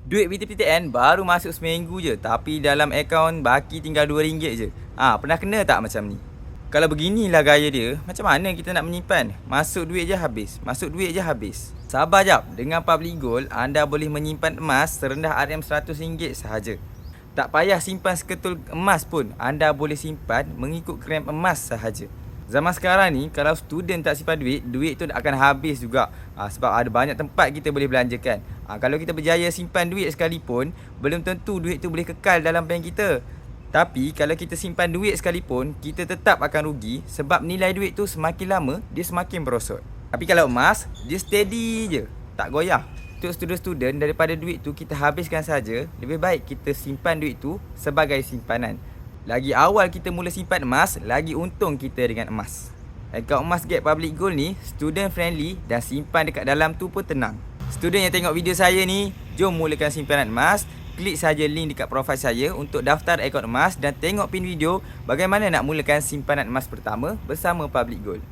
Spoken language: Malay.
Duit PTPTN baru masuk seminggu je, tapi dalam akaun baki tinggal RM2 je. Pernah kena tak macam ni? Kalau beginilah gaya dia, macam mana kita nak menyimpan? Masuk duit je habis, masuk duit je habis. Sabar jap, dengan Public Gold, anda boleh menyimpan emas serendah RM100 sahaja. Tak payah simpan seketul emas pun, anda boleh simpan mengikut gram emas sahaja. Zaman sekarang ni, kalau student tak simpan duit, duit tu akan habis juga. Sebab ada banyak tempat kita boleh belanjakan. Kalau kita berjaya simpan duit sekalipun, belum tentu duit tu boleh kekal dalam bank kita. Tapi kalau kita simpan duit sekalipun, kita tetap akan rugi sebab nilai duit tu semakin lama, dia semakin berosot. Tapi kalau emas, dia steady je, tak goyah. Untuk student-student, daripada duit tu kita habiskan saja, lebih baik kita simpan duit tu sebagai simpanan. Lagi awal kita mula simpan emas, lagi untung kita dengan emas. Akaun emas Get Public Gold ni student friendly dan simpan dekat dalam tu pun tenang. Student yang tengok video saya ni, jom mulakan simpanan emas. Klik saja link dekat profil saya untuk daftar akaun emas dan tengok pin video bagaimana nak mulakan simpanan emas pertama bersama Public Gold.